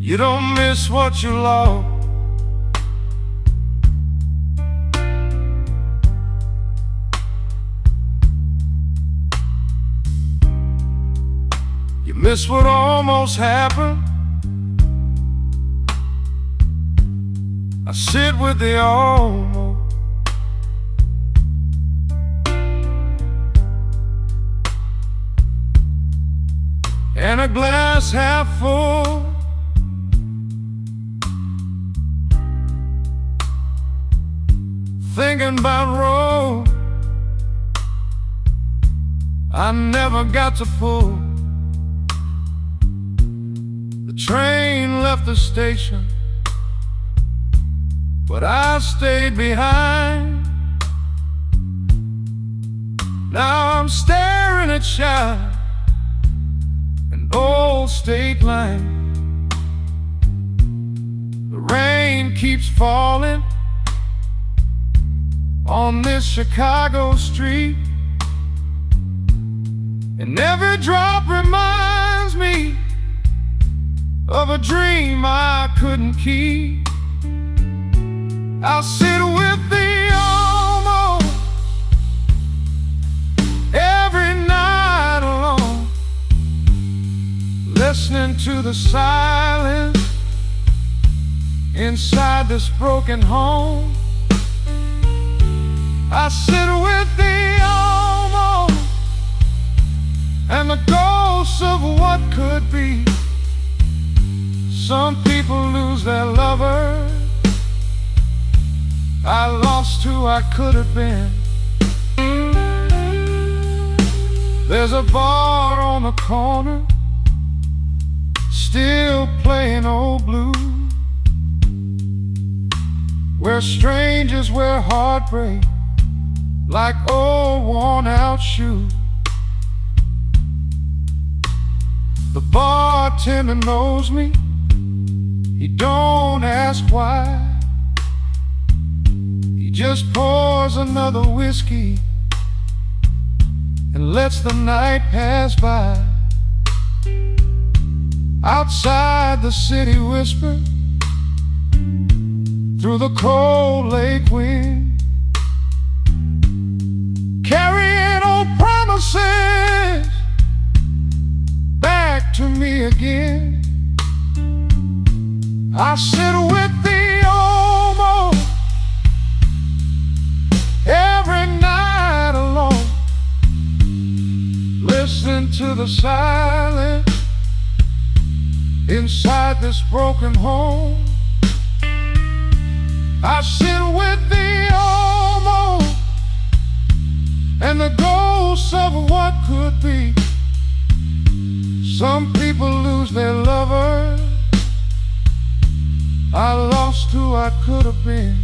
You don't miss what you lost. You miss what almost happened. I sit with the almost. And a glass half full. Thinking about road I never got to pull. The train left the station, but I stayed behind. Now I'm staring at Shine, an old state line. The rain keeps falling on this Chicago street, and every drop reminds me of a dream I couldn't keep. I'll sit with the almost every night alone, listening to the silence inside this broken home. I sit with the almost and the ghosts of what could be. Some people lose their lovers. I lost who I could have been. There's a bar on the corner, still playing old blues, where strangers wear heartbreak like old worn-out shoes. The bartender knows me. He don't ask why. He just pours another whiskey and lets the night pass by. Outside the city whisper through the cold lake wind, carrying old promises back to me again. I sit with the almost every night alone, listening to the silence inside this broken home. I sit with the almost and the ghosts of what could be. Some people lose their lovers. I lost who I could have been.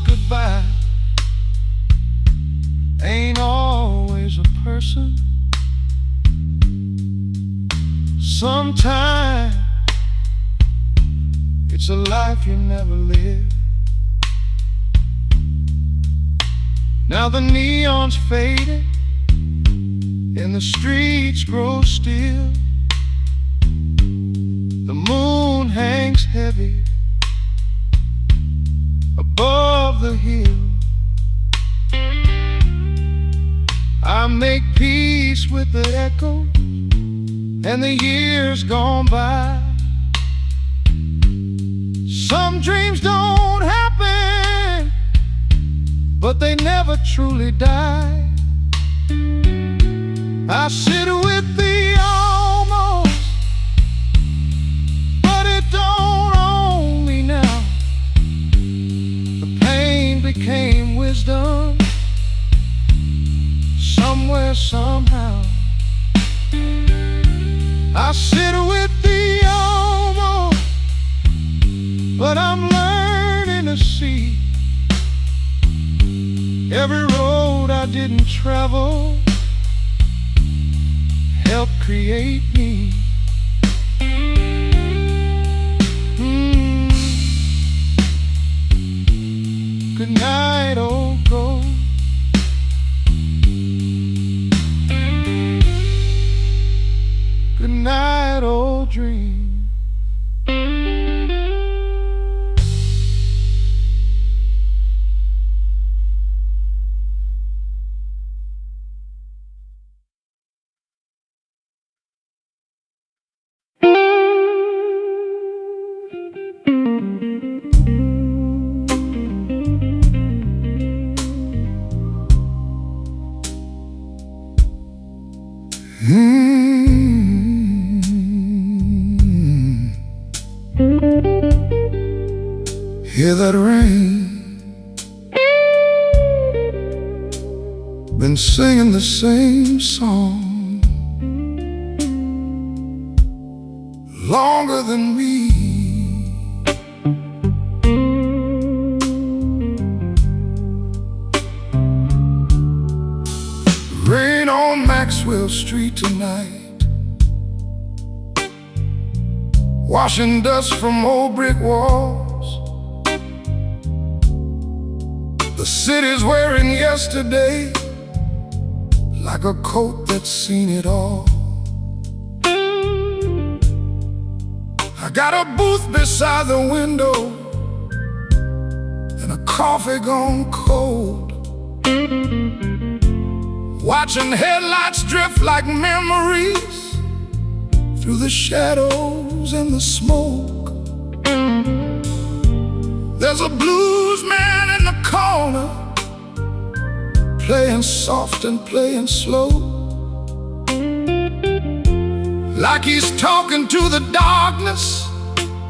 Goodbye ain't always a person. Sometimes it's a life you never lived. Now the neon's faded and the streets grow still. The moon hangs heavy above the hill. I make peace with the echo and the years gone by. Some dreams don't happen but they never truly die. I sit with the almost, but it don't own me now. The pain became wisdom, somewhere, somehow. I sit with the almost, but I'm learning to see every road I didn't travel helped create me. Good night, old ghost. Good night, old dream. Hear that rain? Been singing the same song longer than me. Rain on Maxwell Street tonight, washing dust from old brick walls. The city's wearing yesterday like a coat that's seen it all. I got a booth beside the window and a coffee gone cold, watching headlights drift like memories through the shadows and the smoke. There's a blues man in the corner, playing soft and playing slow, like he's talking to the darkness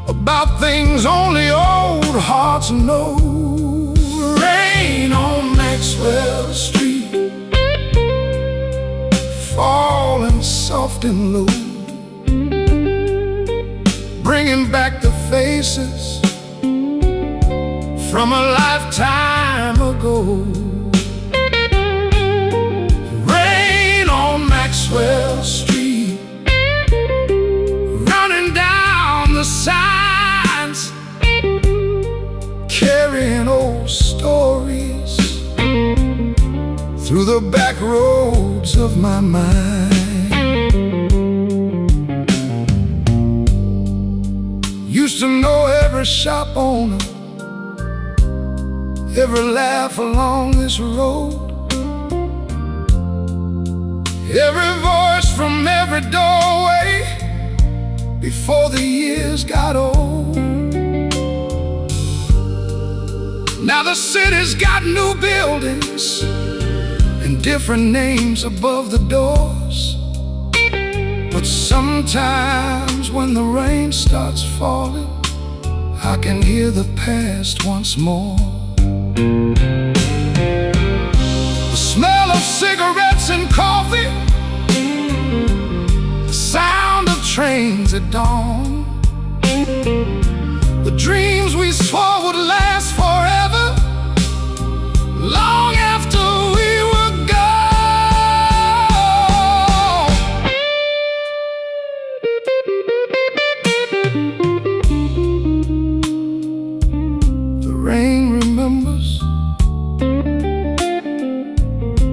about things only old hearts know. Rain on Maxwell Street, falling soft and low, bringing back the faces from a lifetime ago. Rain on Maxwell Street, running down the signs, carrying old stories through the back roads of my mind. Used to know every shop owner, every laugh along this road, every voice from every doorway before the years got old. Now the city's got new buildings and different names above the doors, but sometimes when the rain starts falling, I can hear the past once more. The smell of cigarettes and coffee, the sound of trains at dawn, the dreams we swore would last forever, long after we were gone. The rain remembers,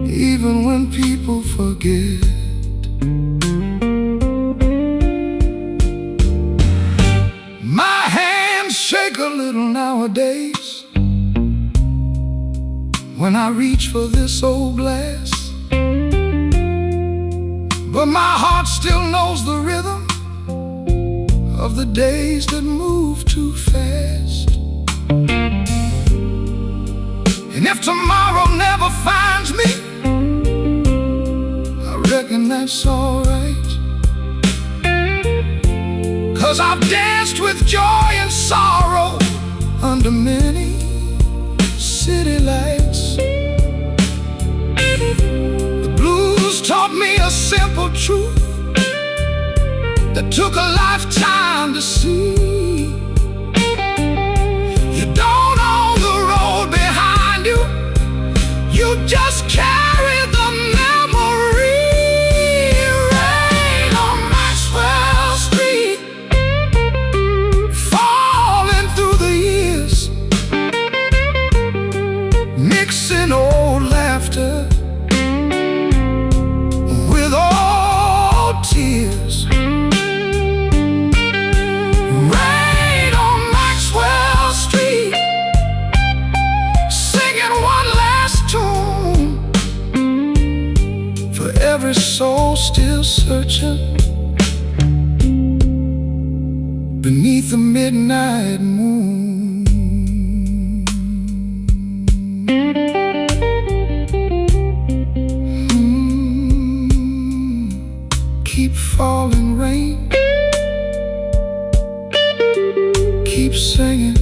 even when people forget. My hands shake a little nowadays when I reach for this old glass, but my heart still knows the rhythm of the days that move too fast. And if tomorrow never finds me, I reckon that's alright. 'Cause I've danced with joy and sorrow under many city lights. The blues taught me a simple truth that took a lifetime to see. You don't own the road behind you, you just carry the memory. Rain on Maxwell Street, falling through the years, mixing old laughter with old tears. Rain on Maxwell Street, singing one last tune for every soul still searching beneath the midnight moon. Keep falling rain, keep singing,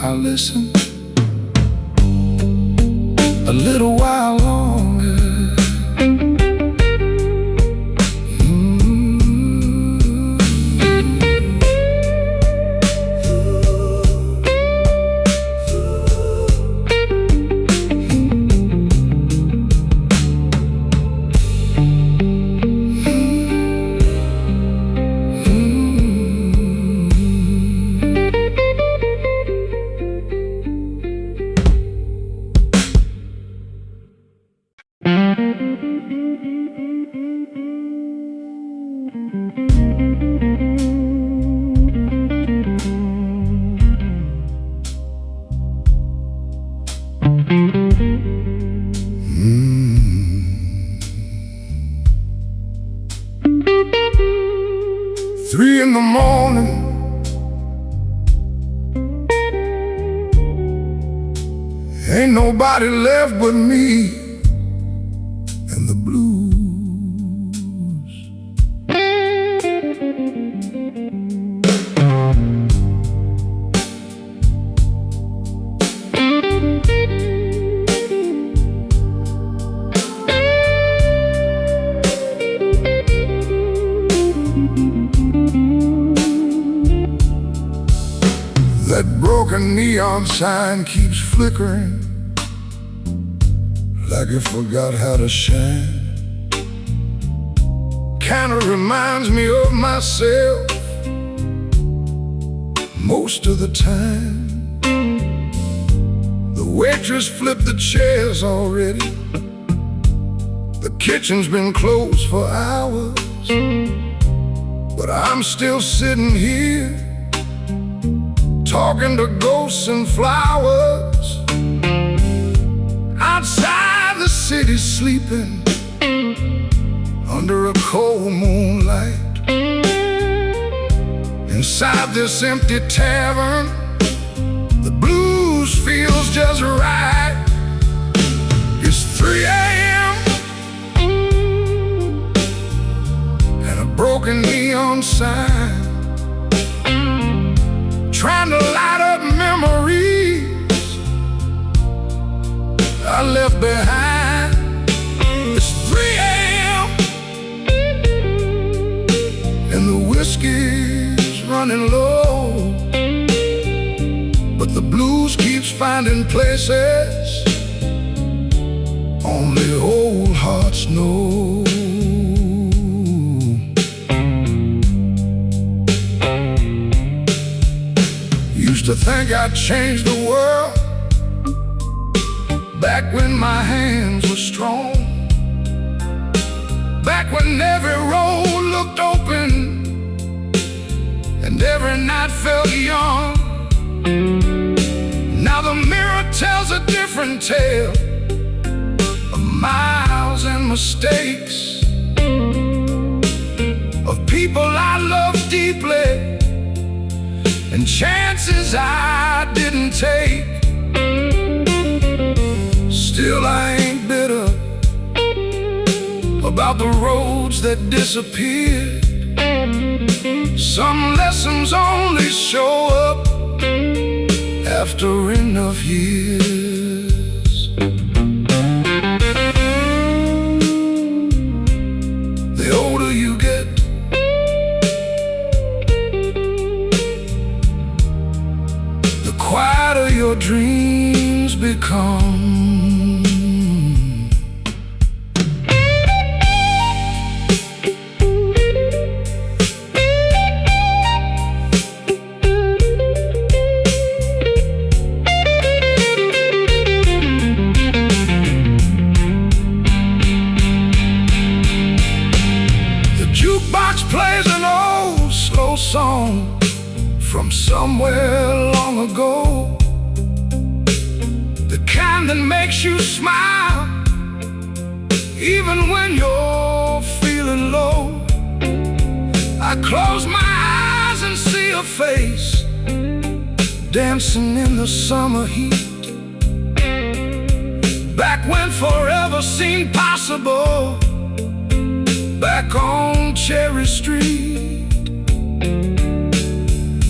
I'll listen a little while longer. Three in the morning, ain't nobody left but me and the blues. That broken neon sign keeps flickering like it forgot how to shine. Kinda reminds me of myself most of the time. The waitress flipped the chairs already, the kitchen's been closed for hours, but I'm still sitting here talking to ghosts and flowers. Outside the city sleeping under a cold moonlight. Inside this empty tavern, the blues feels just right. It's 3 a.m. and a broken neon sign trying to light up memories I left behind. It's 3 a.m. and the whiskey's running low, but the blues keeps finding places only old hearts know. Used to think I'd change the world back when my hands were strong, back when every road looked open and every night felt young. Now the mirror tells a different tale of miles and mistakes, of people I love deeply and chances I didn't take. Still I ain't bitter about the roads that disappeared. Some lessons only show up after enough years. The older you get, the quieter your dreams become. Plays an old slow song from somewhere long ago, the kind that makes you smile even when you're feeling low. I close my eyes and see a face dancing in the summer heat, back when forever seemed possible, back on Cherry Street.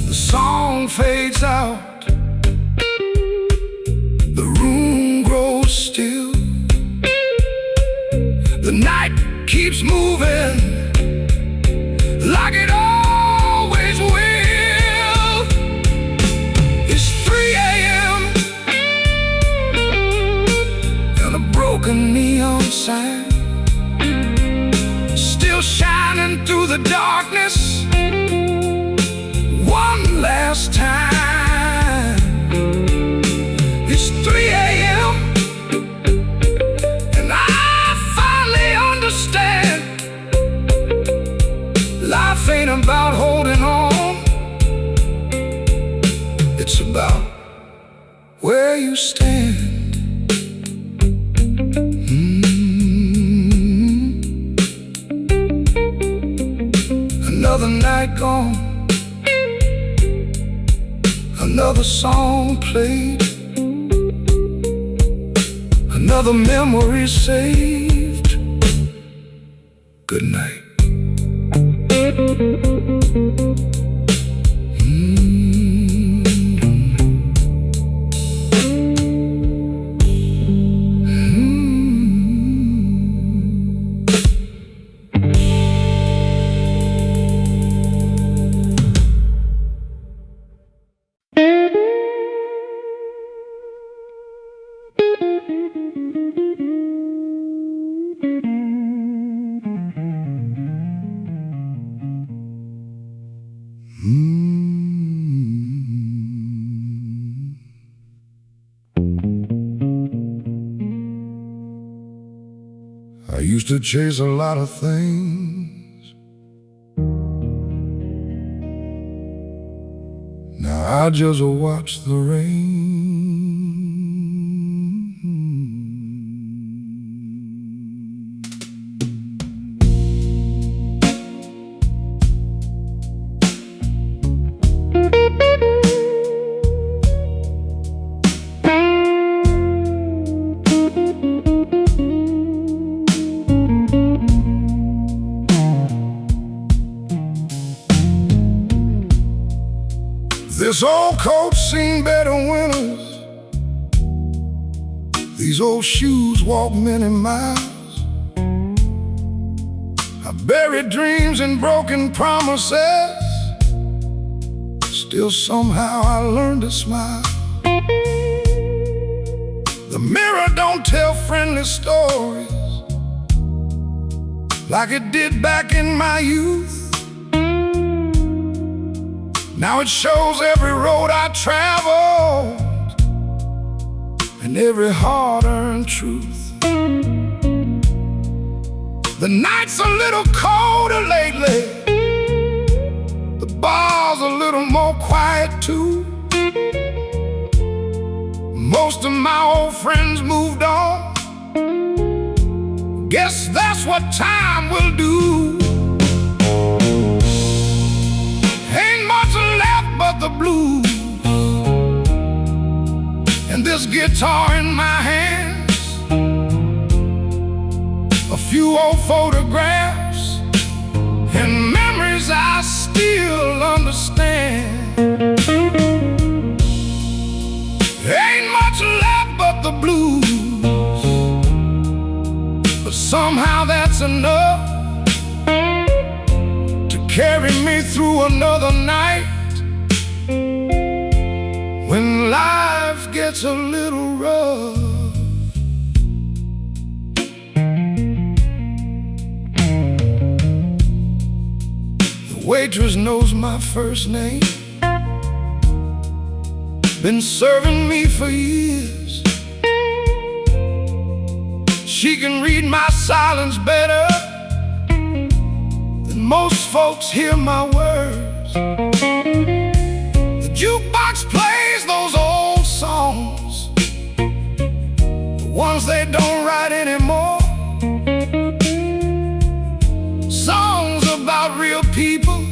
The song fades out, the room grows still, the night keeps moving like it always will. It's 3 a.m. and a broken neon sign shining through the darkness one last time. It's 3 a.m. and I finally understand life ain't about holding on, it's about where you stand. Another night gone, another song played, another memory saved. Good night. I used to chase a lot of things. Now I just watch the rain. This old coat's seen better winters. These old shoes walk many miles. I buried dreams and broken promises. Still somehow I learned to smile. The mirror don't tell friendly stories like it did back in my youth. Now it shows every road I traveled and every hard-earned truth. The night's a little colder lately, the bar's a little more quiet too. Most of my old friends moved on. Guess that's what time will do. Ain't much left but the blues this guitar in my hands, a few old photographs and memories I still understand. Ain't much left but the blues, but somehow that's enough to carry me through another night when life gets a little rough. The waitress knows my first name, been serving me for years. She can read my silence better than most folks hear my words. The jukebox plays those old songs, the ones they don't write anymore. Songs about real people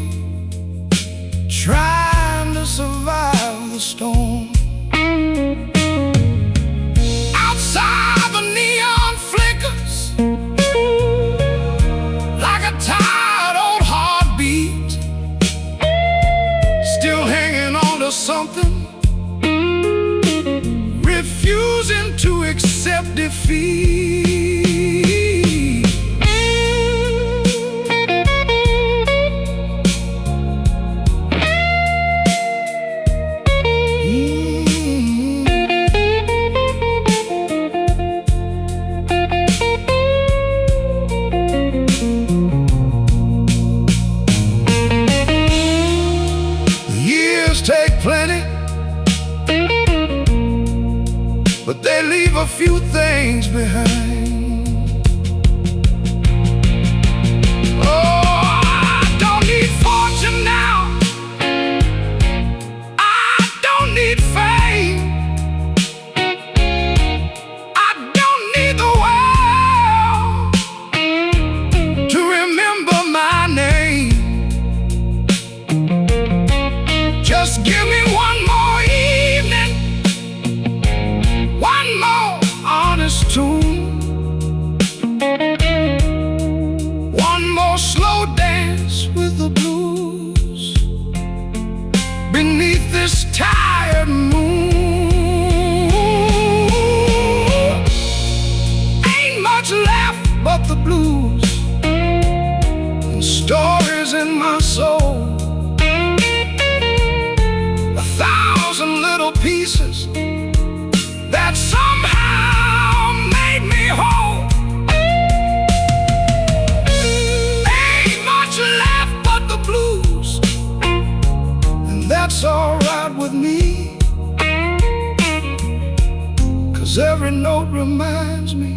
trying to survive the storm. Outside the neon flickers like a tired old heartbeat, still hanging on to something, refusing to accept defeat. Take plenty, but they leave a few things behind. Oh, I don't need fortune now, I don't need fame, I don't need the world to remember my name. Just give me one more evening, one more honest tune, one more slow dance with the blues beneath this tired moon. Ain't much left but the blues and stories in my soul. Little pieces that somehow made me whole. Ain't much left but the blues, and that's alright with me, 'cause every note reminds me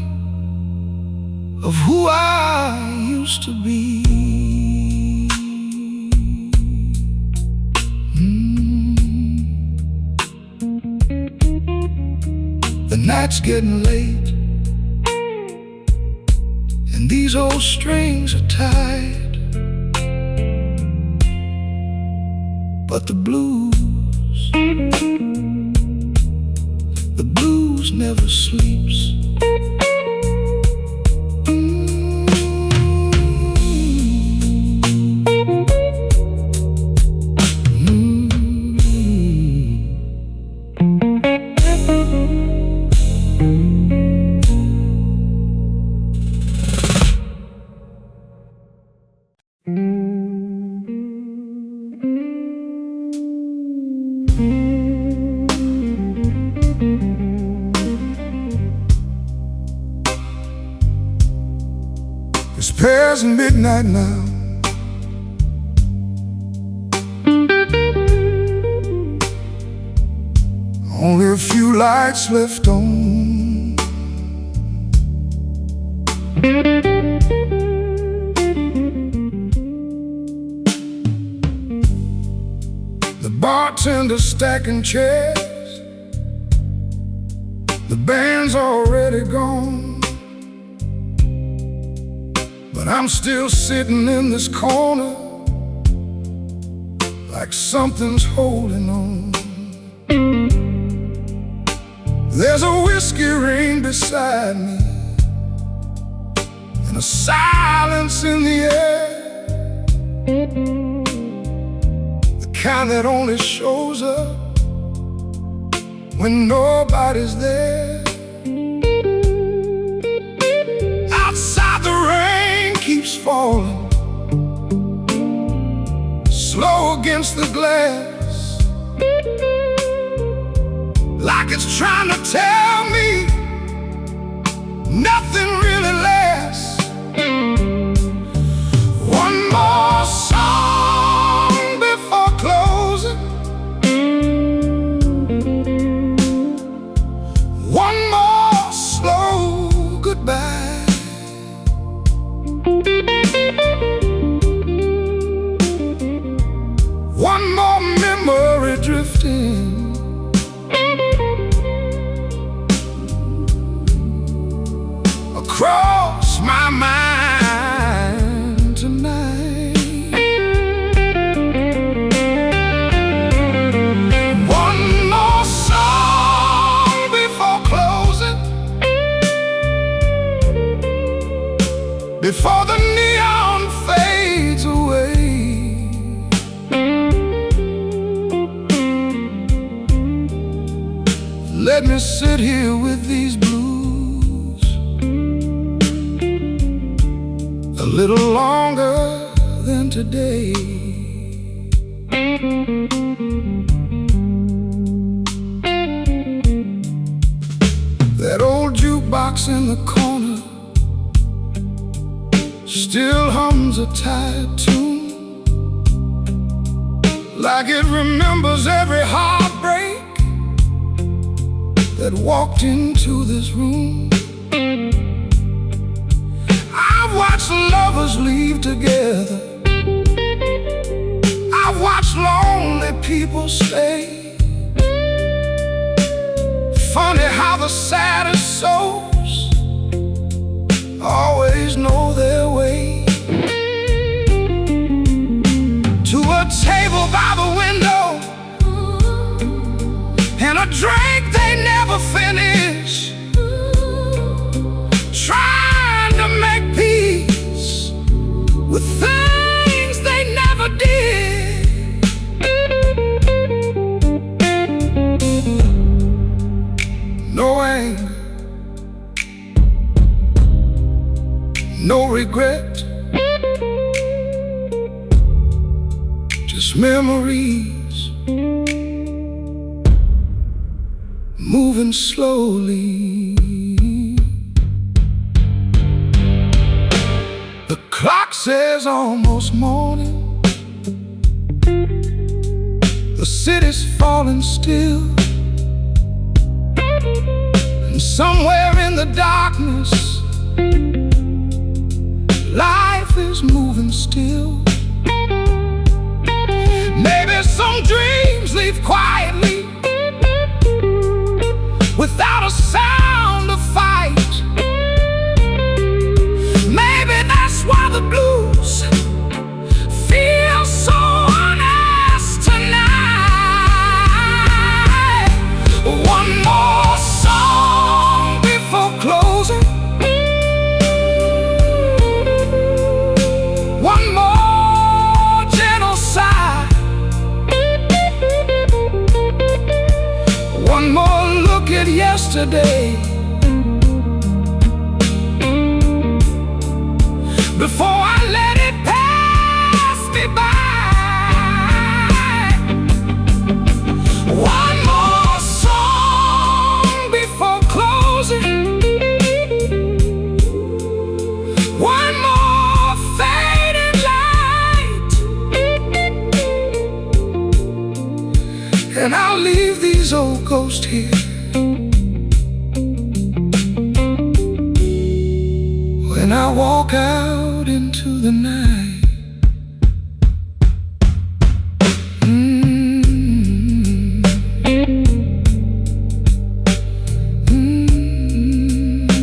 of who I used to be. The night's getting late, and these old strings are tied, but the blues never sleeps. It's past midnight now, only a few lights left on. The bartender stacking chairs, the band's already gone, but I'm still sitting in this corner like something's holding on. There's a whiskey ring beside me and a silence in the air, the kind that only shows up when nobody's there. Outside the rain keeps falling, slow against the glass, like it's trying to tell me nothing really lasts. One more song before closing, one more slow goodbye. One more memory drifting across my mind tonight. One more song before closing, before the neon fades away. Let me sit here with these blues a little longer than today. That old jukebox in the corner still hums a tired tune, like it remembers every heartbreak that walked into this room. I've watched lovers leave together, I've watched lonely people stay. Funny how the saddest souls always know their way to a table by the window and a drink they never finish, trying to make peace with things they never did. No anger, no regret, just memories moving slowly. The clock says almost morning, the city's falling still, and somewhere in the darkness life is moving still. Maybe some dreams leave quietly without a sound of fight. Maybe that's why the blues feel so honest tonight. One more song before closing, one more gentle sigh, one more look at yesterday before I let it pass me by. One more song before closing, one more fading light, and I'll leave these old ghosts here when I walk out into the night.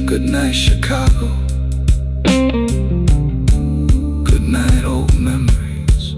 Good night, Chicago. Good night, old memories.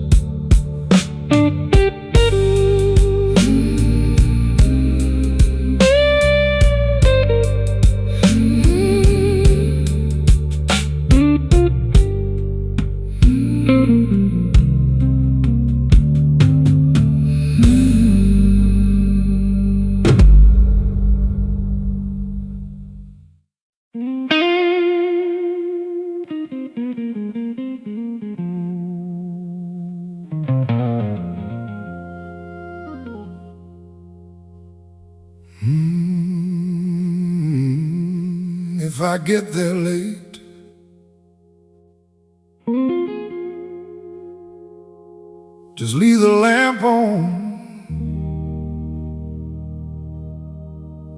If I get there late, just leave the lamp on.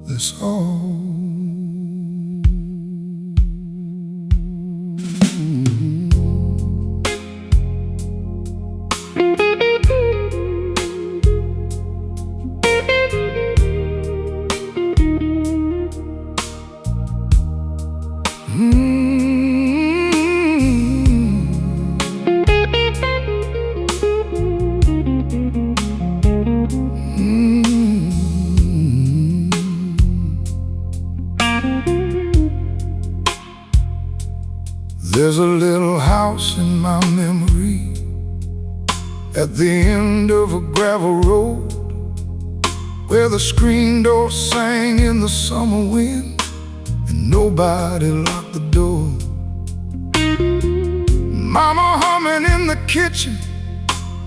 That's all. There's a little house in my memory at the end of a gravel road, where the screen door sang in the summer wind and nobody locked the door. Mama humming in the kitchen,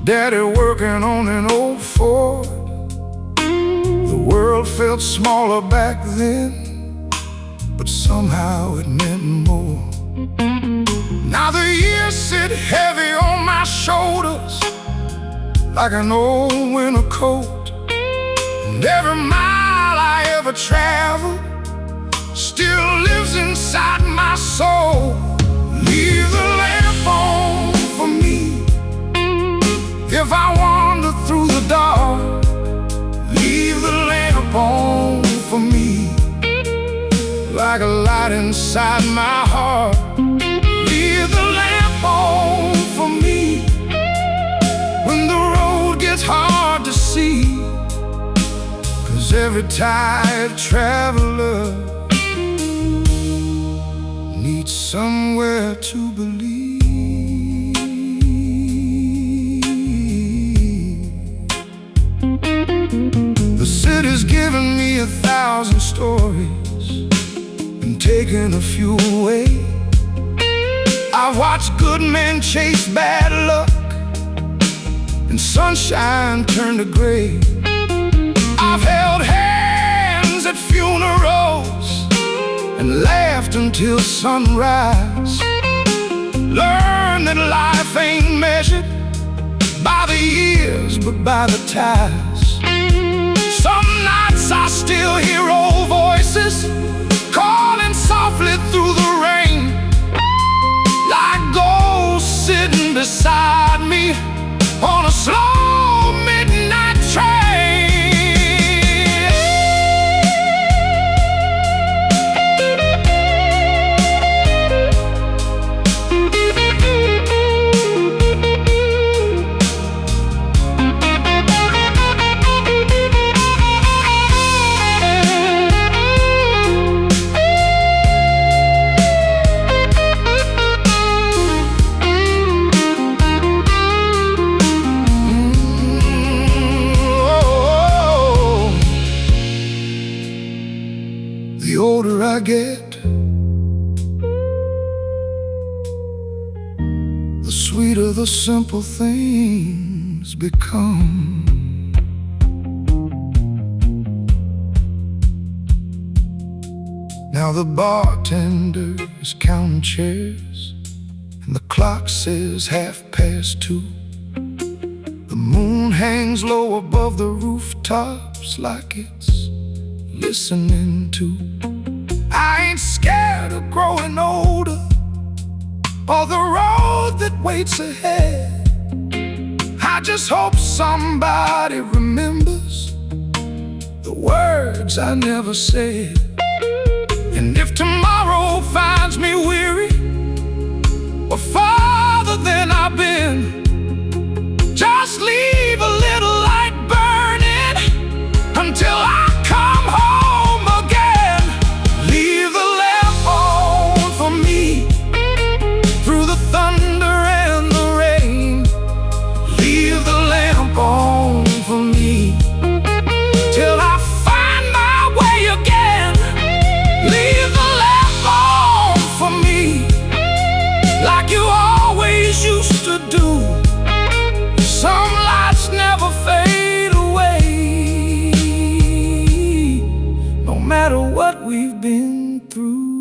Daddy working on an old Ford. The world felt smaller back then, but somehow it meant more. Now the years sit heavy on my shoulders like an old winter coat, and every mile I ever traveled still lives inside my soul. Leave the lamp on for me if I wander through the dark. Leave the lamp on for me like a light inside my heart. Leave the lamp on for me when the road gets hard to see, 'cause every tired traveler needs somewhere to believe. The city's given me 1,000 stories and taken a few away. I've watched good men chase bad luck and sunshine turn to gray. I've held hands at funerals and laughed until sunrise. Learned that life ain't measured by the years but by the ties. Some nights I still hear old voices calling softly through the rain, like ghosts sitting beside me on a slow midnight train. The older I get, the sweeter the simple things become. Now the bartender is counting chairs and the clock says 2:30. The moon hangs low above the rooftops like it's listening to. I ain't scared of growing older or the road that waits ahead. I just hope somebody remembers the words I never said. And if tomorrow finds me weary or farther than I've been, just leave a little light burning until I come home again. Leave the lamp on for me through the thunder and the rain. Leave the lamp on for me till I find my way again. Leave the lamp on for me like you always used to do. what we've been through.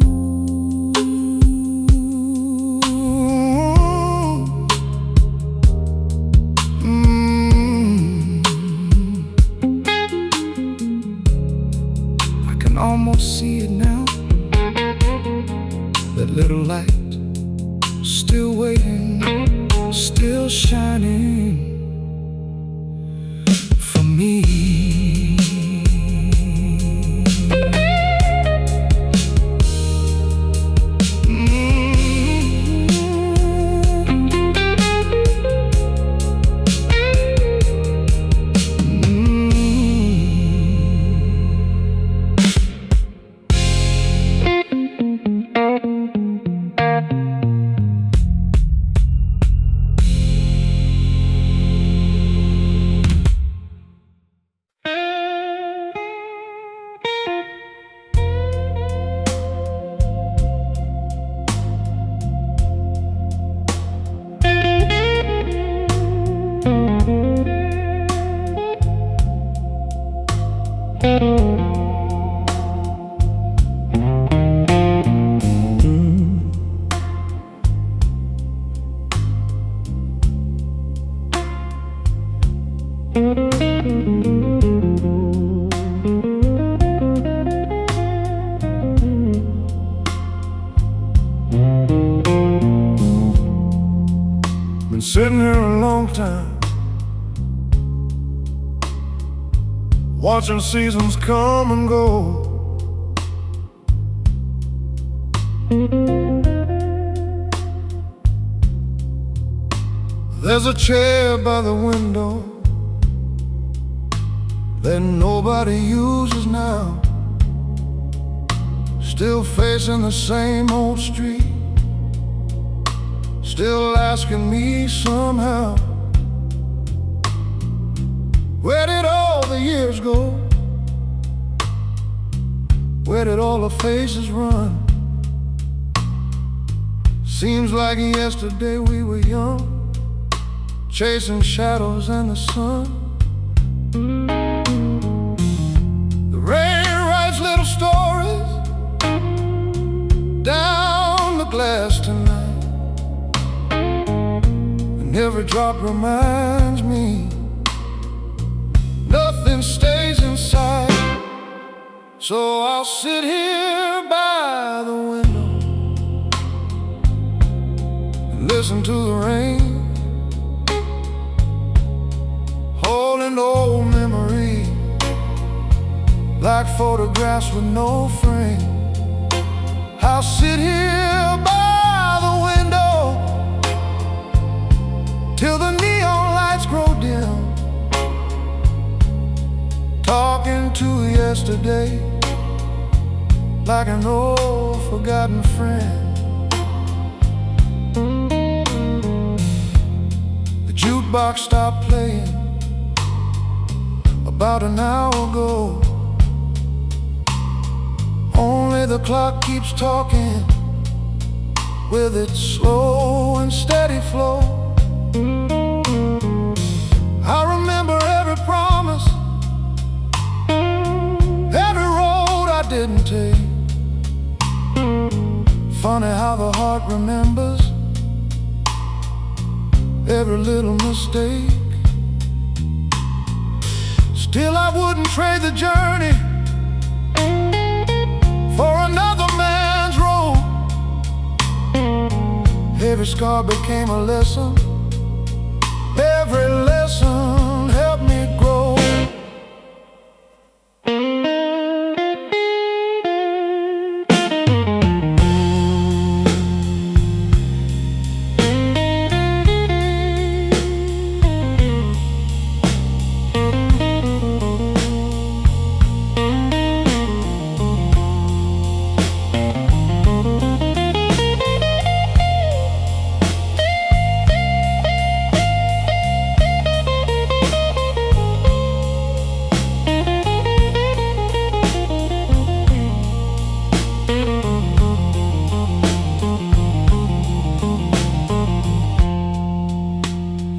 I can almost see it now, that little light still waiting, still shining for me. Been sitting here a long time, watching seasons come and go. There's a chair by the window that nobody uses now, still facing the same old street, still asking me somehow, where did all the years go? Where did all the faces run? Seems like yesterday we were young, chasing shadows and the sun. The rain writes little stories down the glass tonight, and every drop reminds me nothing stays inside. So I'll sit here by the window and listen to the rain, holding old memories like photographs with no frame. I'll sit here by the window till the neon lights grow dim, talking to yesterday like an old forgotten friend. The jukebox stopped playing about an hour ago. Only the clock keeps talking with its slow and steady flow. I remember every promise, every road I didn't take. Funny how the heart remembers every little mistake. Still I wouldn't trade the journey for another man's road. Every scar became a lesson, every lesson helped me grow.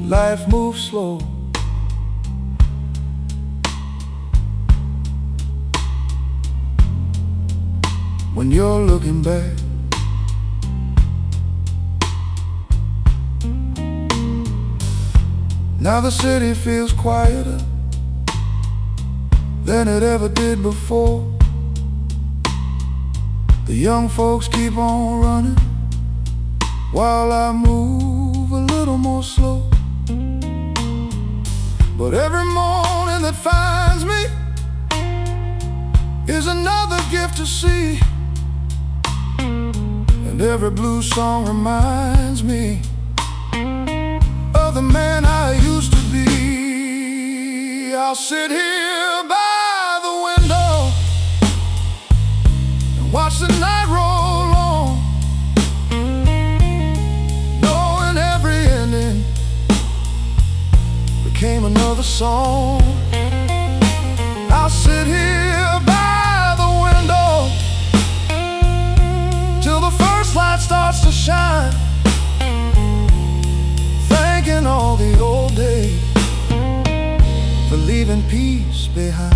Life moves slow, when you're looking back. Now the city feels quieter than it ever did before. The young folks keep on running while I move a little more slow. But every morning that finds me is another gift to see, and every blues song reminds me of the man I used to be. I'll sit here by the window and watch the night roll on, knowing every ending became another song. I'll sit here by the window till the first light starts to shine, thanking all the old days for leaving peace behind.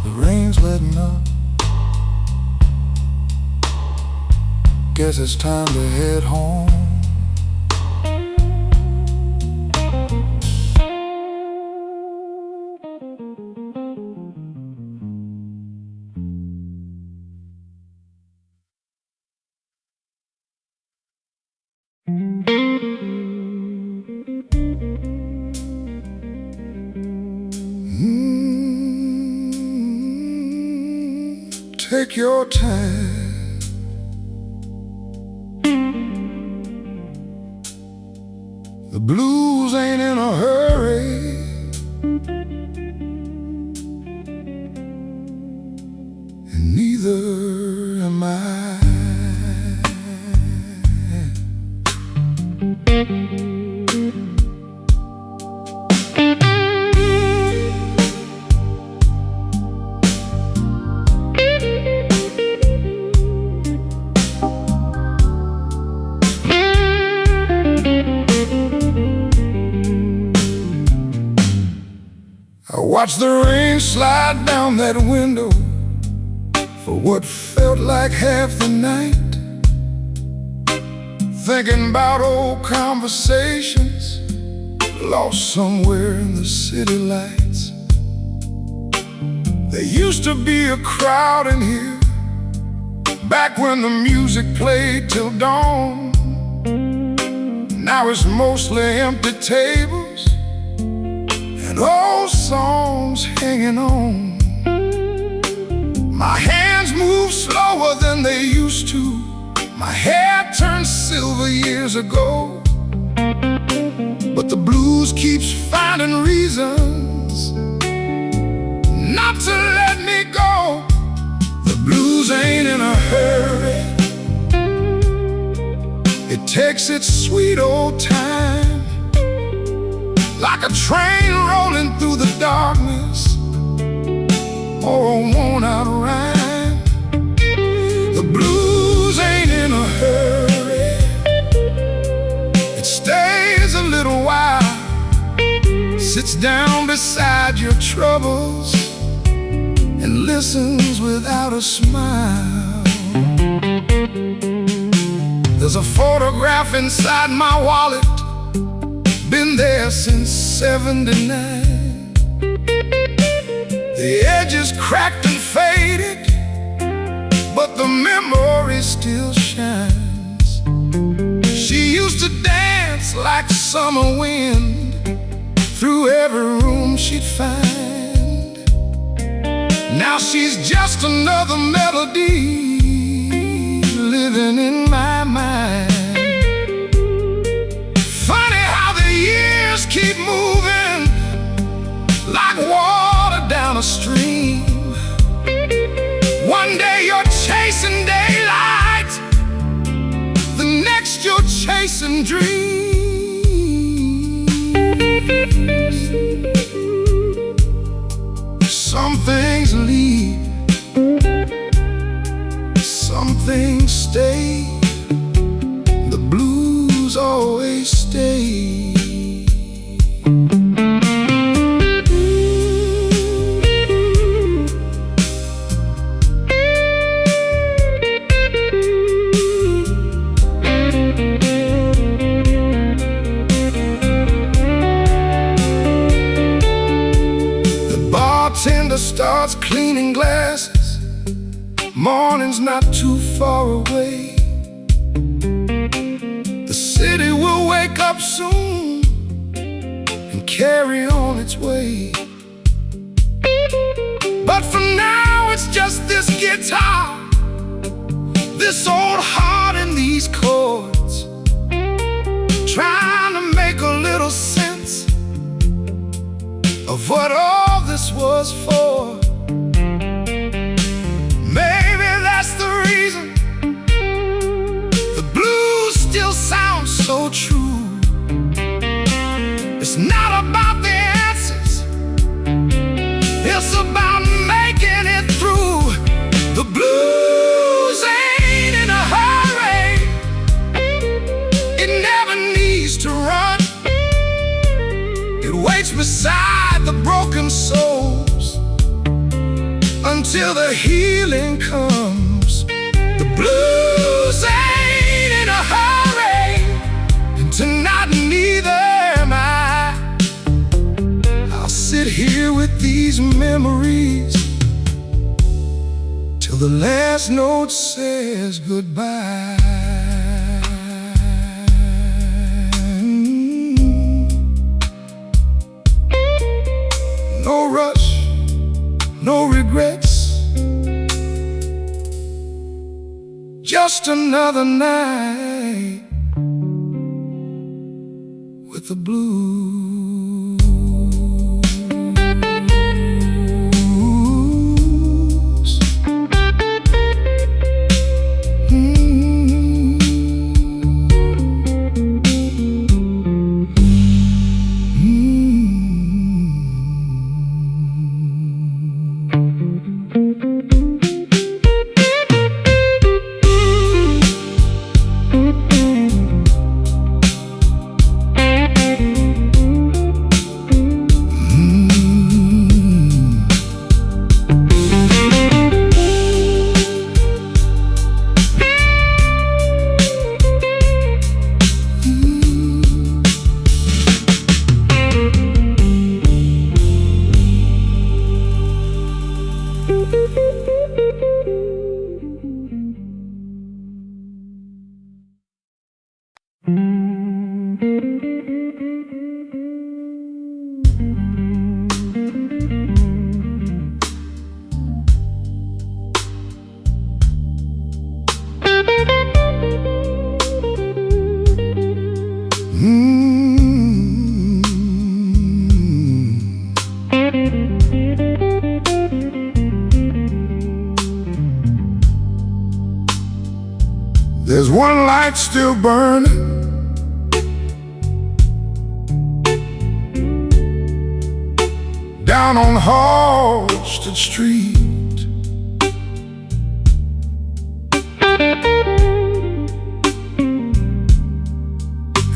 The rain's letting up. Guess it's time to head home. Take your time. The blues ain't in a hurry. And neither am I. I watched the rain slide down that window for what felt like half the night, thinking about old conversations lost somewhere in the city lights. There used to be a crowd in here back when the music played till dawn. Now it's mostly empty tables and old songs hanging on. My hands move slower than they used to. My hair turned silver years ago, but the blues keeps finding reasons not to let me go. The blues ain't in a hurry. It takes its sweet old time, like a train rolling through the darkness or a worn-out rhyme. The blues ain't in a hurry. It stays a little while, sits down beside your troubles and listens without a smile. There's a photograph inside my wallet, been there since '79. The edges cracked and faded, but the memory still shines. She used to dance like summer wind through every room she'd find. Now she's just another melody living in my mind. Funny how the years keep moving like water down a stream. One day you're chasing daylight, the next you're chasing dreams. Some things leave bartender starts cleaning glasses. Morning's not too far away. The city will wake up soon and carry on its way. But for now it's just this guitar, this old heart and these chords, trying to make a little sense of what all this was for. Maybe that's the reason the blues still sound so true. It's not about the answers, it's about making it through. The blues ain't in a hurry, it never needs to run. It waits beside the broken souls until the healing comes. The blues ain't in a hurry, and tonight neither am I. I'll sit here with these memories till the last note says goodbye. No rush, no regrets, just another night with the blues. There's one light still burning, down on Halsted Street.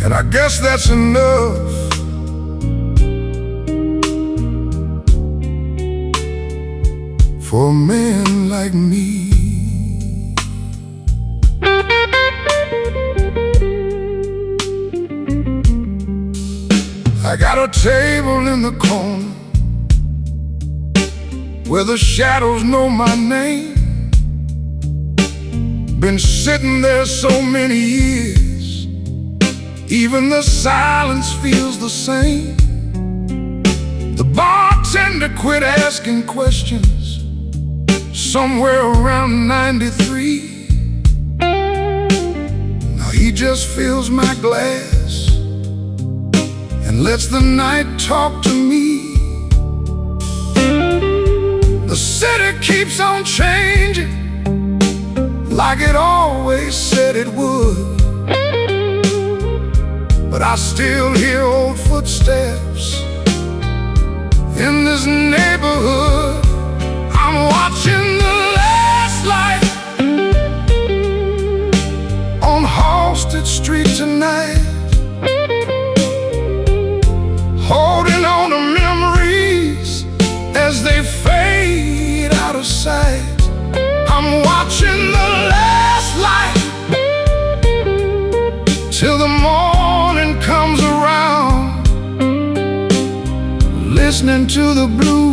And I guess that's enough for a man like me. I got a table in the corner where the shadows know my name. Been sitting there so many years, even the silence feels the same. The bartender quit asking questions somewhere around 93. Now he just fills my glass and lets the night talk to me. The city keeps on changing like it always said it would, but I still hear old footsteps in this neighborhood. I'm watching the last light on Halsted Street tonight, holding on to memories as they fade out of sight. I'm watching the last light till the morning comes around, listening to the blues.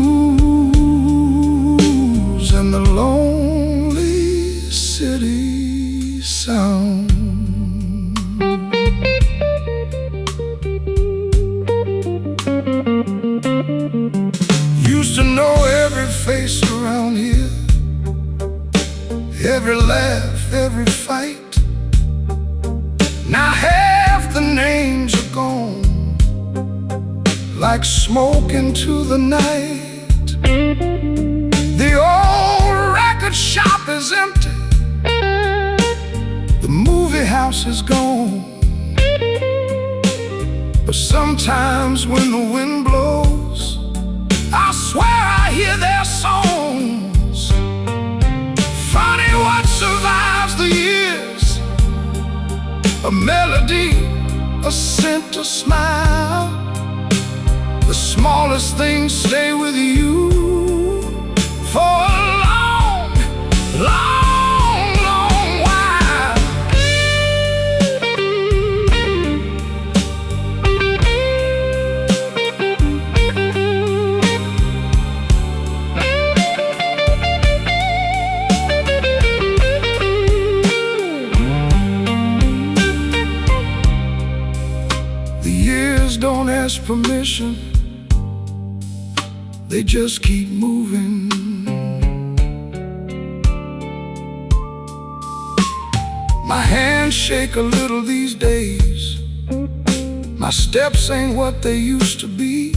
Used to know every face around here, every laugh, every fight. Now half the names are gone, like smoke into the night. The old record shop is empty, the movie house is gone. But sometimes when the wind blows, I swear I hear their songs. Funny what survives the years, a melody, a scent, a smile. The smallest things stay with you for a long, long, long while. The years don't ask permission, they just keep moving. My hands shake a little these days, my steps ain't what they used to be,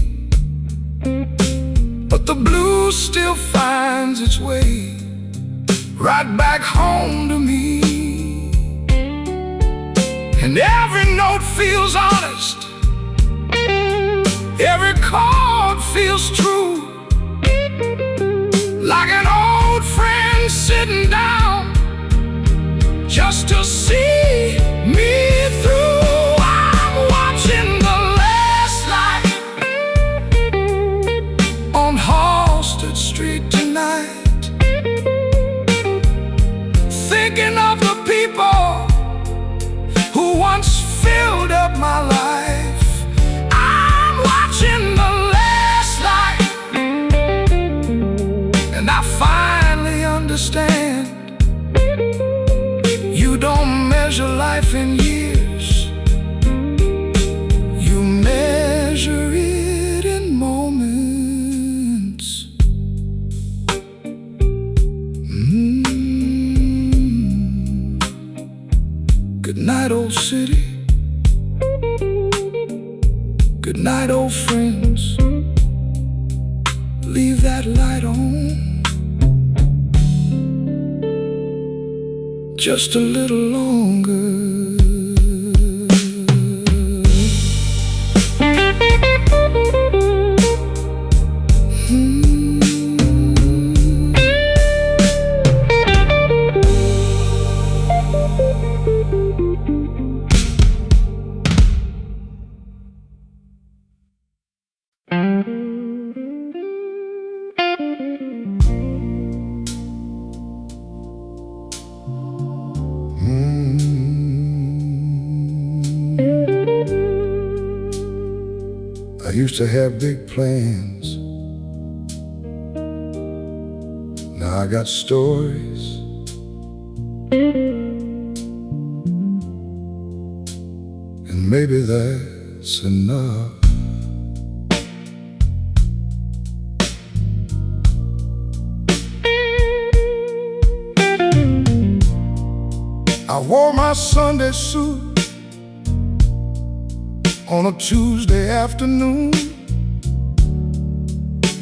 but the blues still finds its way right back home to me. And every note feels honest, every chord feels true, like an old friend sitting down just to see me through. I'm watching the last light on Halsted Street tonight, thinking of the people who once filled up my life. I'm watching the last light, and I finally understand. You don't measure life in years, you measure it in moments. Good night, old city. Good night, old friends. Leave that light on just a little longer. I used to have big plans, now I got stories. And maybe that's enough. I wore my Sunday suit on a Tuesday afternoon,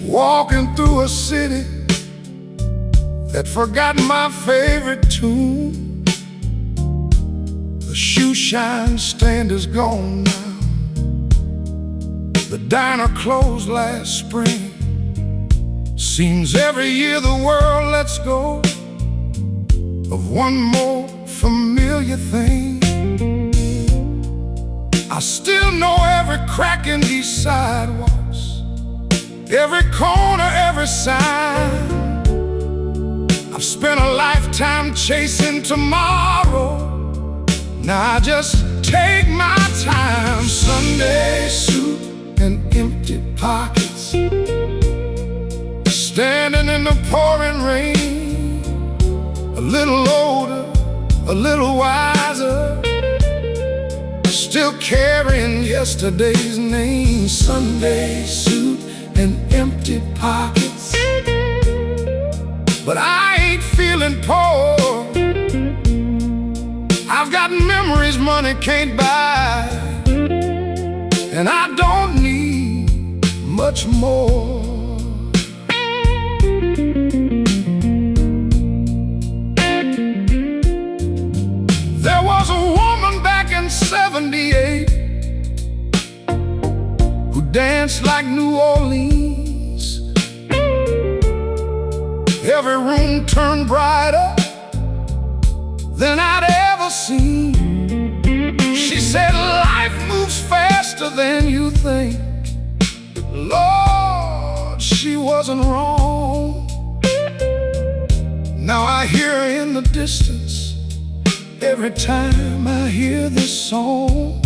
walking through a city that forgot my favorite tune. The shoe shine stand is gone now, the diner closed last spring. Seems every year the world lets go of one more familiar thing. I still know every crack in these sidewalks, every corner, every sign. I've spent a lifetime chasing tomorrow, now I just take my time. Sunday suit and empty pockets, standing in the pouring rain, a little older, a little wiser, still carrying yesterday's name. Sunday suit and empty pockets. But I ain't feeling poor. I've got memories money can't buy, and I don't need much more. There was a woman back in '78 who danced like New Orleans. Every room turned brighter than I'd ever seen. She said life moves faster than you think. Lord, she wasn't wrong. Now I hear her in the distance every time I hear this song.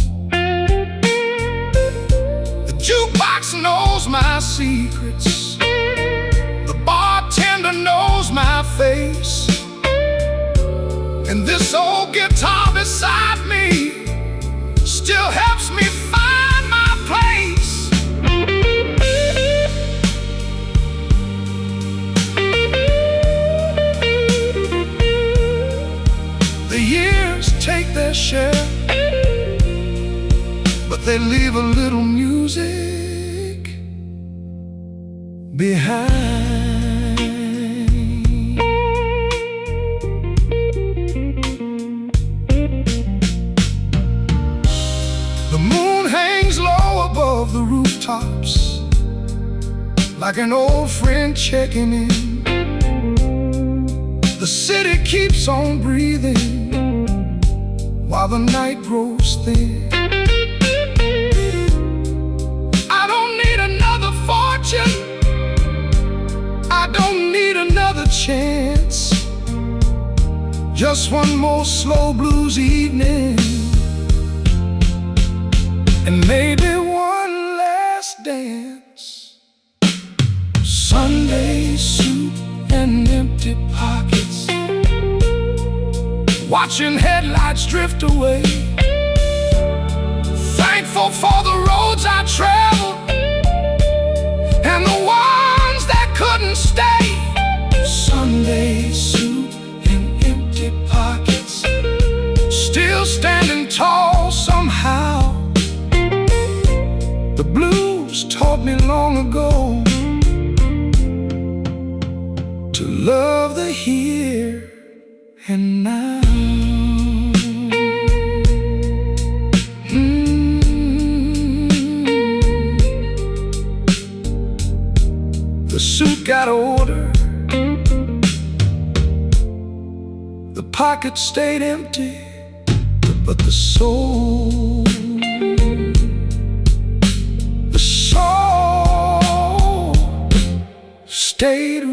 The jukebox knows my secrets. The bartender knows my face. And this old guitar beside me still helps me find my place. The years take their share, but they leave a little music behind. Above the rooftops, like an old friend checking in. The city keeps on breathing while the night grows thin. I don't need another fortune, I don't need another chance. Just one more slow blues evening, and maybe one last dance. Sunday suit and empty pockets, watching headlights drift away. Thankful for the roads I traveled and the ones that couldn't stay. Sunday suit and empty pockets, still standing tall somehow. The blues taught me long ago to love the here and now. The suit got older, the pockets stayed empty, but the soul stayed